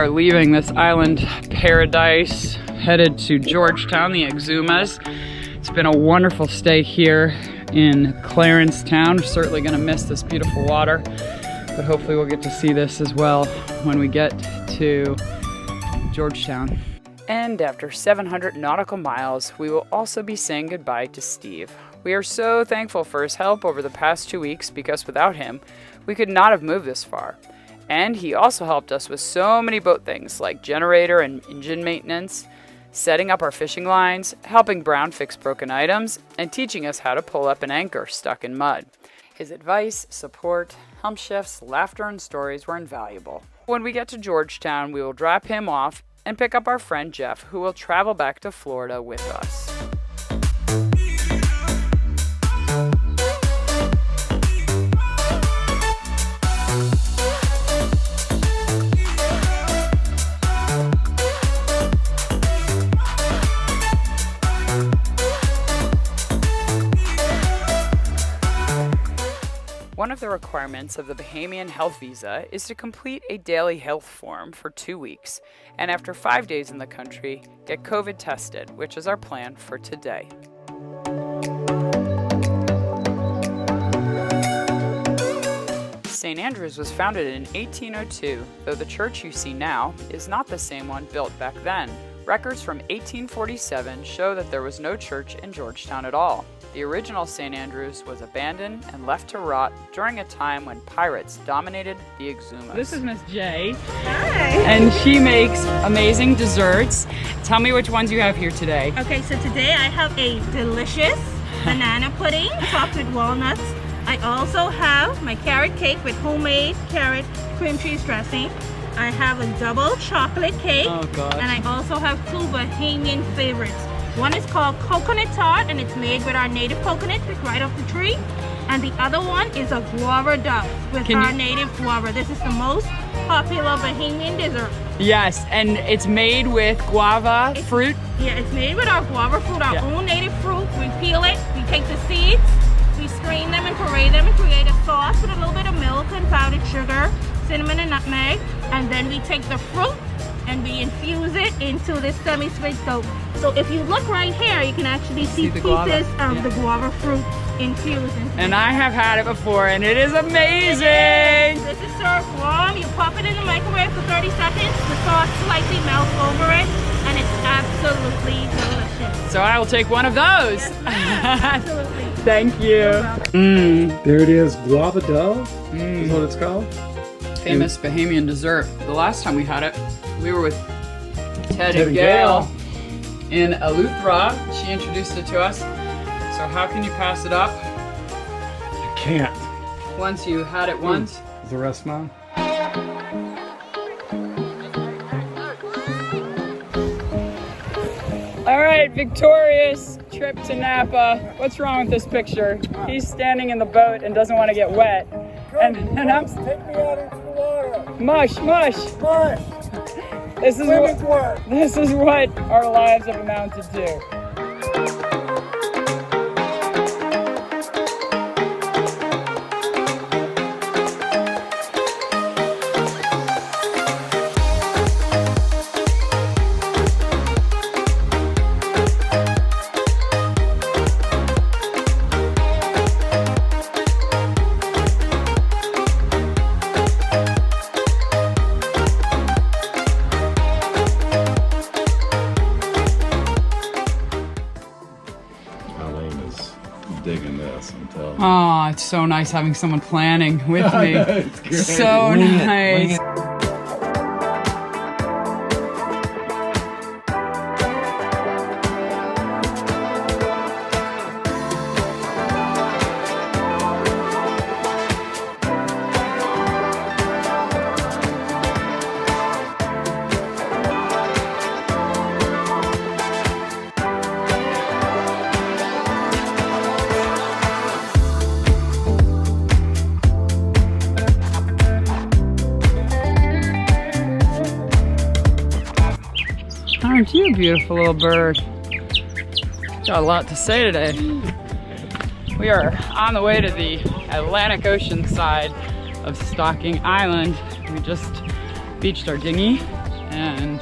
are leaving this island paradise, headed to Georgetown, the Exumas. It's been a wonderful stay here in Clarencetown. We're certainly gonna miss this beautiful water, but hopefully we'll get to see this as well when we get to Georgetown. And after 700 nautical miles, we will also be saying goodbye to Steve. We are so thankful for his help over the past 2 weeks because without him, we could not have moved this far. And he also helped us with so many boat things like generator and engine maintenance, setting up our fishing lines, helping Brown fix broken items, and teaching us how to pull up an anchor stuck in mud. His advice, support, helm shifts, laughter, and stories were invaluable. When we get to Georgetown, we will drop him off and pick up our friend Jeff, who will travel back to Florida with us. One of the requirements of the Bahamian health visa is to complete a daily health form for 2 weeks, and after 5 days in the country, get COVID tested, which is our plan for today. St. Andrews was founded in 1802, though the church you see now is not the same one built back then. Records from 1847 show that there was no church in Georgetown at all. The original St. Andrews was abandoned and left to rot during a time when pirates dominated the Exumas. This is Miss J. Hi. And she makes amazing desserts. Tell me which ones you have here today. Okay, so today I have a delicious banana pudding topped with walnuts. I also have my carrot cake with homemade carrot cream cheese dressing. I have a double chocolate cake. Oh gosh. And I also have 2 Bahamian favorites. One is called coconut tart, and it's made with our native coconut right off the tree. And the other one is a guava duck with our native guava. This is the most popular Bahamian dessert. Yes, and it's made with guava fruit. Yeah, it's made with our guava fruit, our own native fruit. We peel it, we take the seeds, we strain them and puree them and create a sauce with a little bit of milk and powdered sugar, cinnamon and nutmeg. And then we take the fruit and we infuse it into this semi-sweet dough. So if you look right here, you can actually see the pieces guava. of the guava fruit infused. And I have had it before, and it is amazing. This is served warm. You pop it in the microwave for 30 seconds. The sauce slightly melts over it, and it's absolutely delicious. So I will take one of those. Yes, absolutely. Thank you. There it is, guava dough is what it's called. Famous Bahamian dessert. The last time we had it, we were with Ted and Gail in Eleuthera. She introduced it to us. So how can you pass it up? You can't. Once you had it once. Is the rest mine? All right, victorious trip to Napa. What's wrong with this picture? He's standing in the boat and doesn't want to get wet. And I'm Take me out into the water. mush. Mush. This is Women's work. This is what our lives have amounted to. Digging this, I'm telling you. Oh, it's so nice having someone planning with me. It's great. So nice. Aren't you a beautiful little bird? Got a lot to say today. We are on the way to the Atlantic Ocean side of Stocking Island. We just beached our dinghy and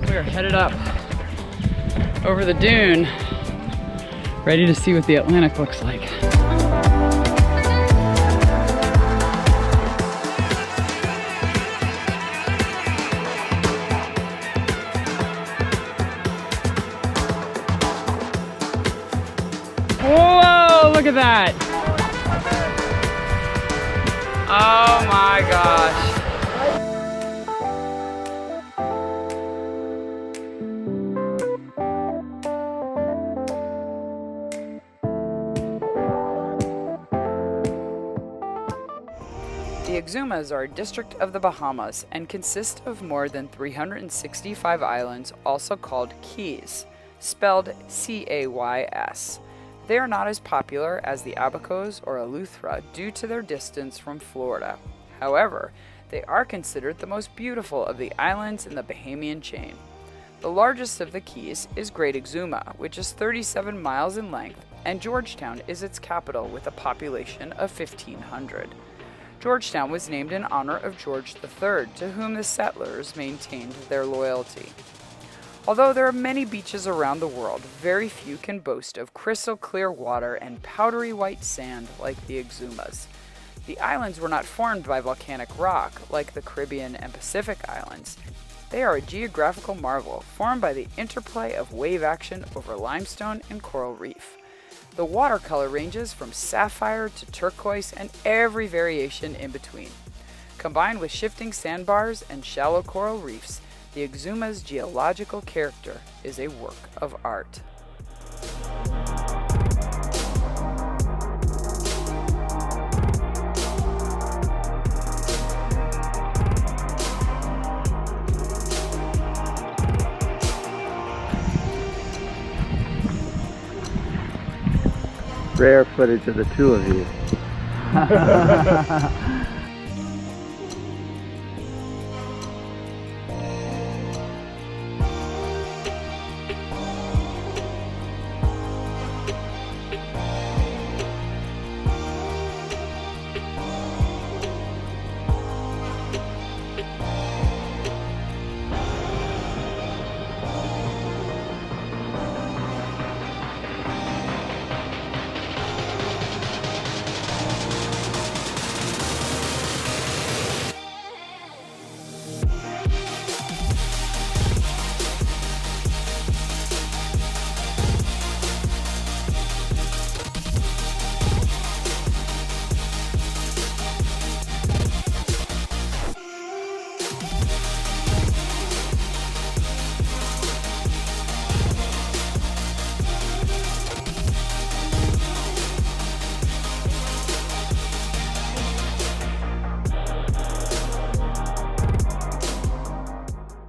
we're headed up over the dune, ready to see what the Atlantic looks like. Whoa, look at that. Oh my gosh. The Exumas are a district of the Bahamas and consist of more than 365 islands, also called keys, spelled C-A-Y-S. They are not as popular as the Abacos or Eleuthera due to their distance from Florida. However, they are considered the most beautiful of the islands in the Bahamian chain. The largest of the keys is Great Exuma, which is 37 miles in length, and Georgetown is its capital with a population of 1,500. Georgetown was named in honor of George III, to whom the settlers maintained their loyalty. Although there are many beaches around the world, very few can boast of crystal clear water and powdery white sand like the Exumas. The islands were not formed by volcanic rock like the Caribbean and Pacific islands. They are a geographical marvel formed by the interplay of wave action over limestone and coral reef. The watercolor ranges from sapphire to turquoise and every variation in between. Combined with shifting sandbars and shallow coral reefs, the Exuma's geological character is a work of art. Rare footage of the two of you.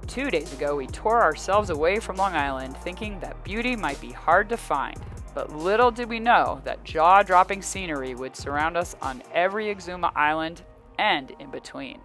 Two days ago, we tore ourselves away from Long Island thinking that beauty might be hard to find. But little did we know that jaw-dropping scenery would surround us on every Exuma island and in between.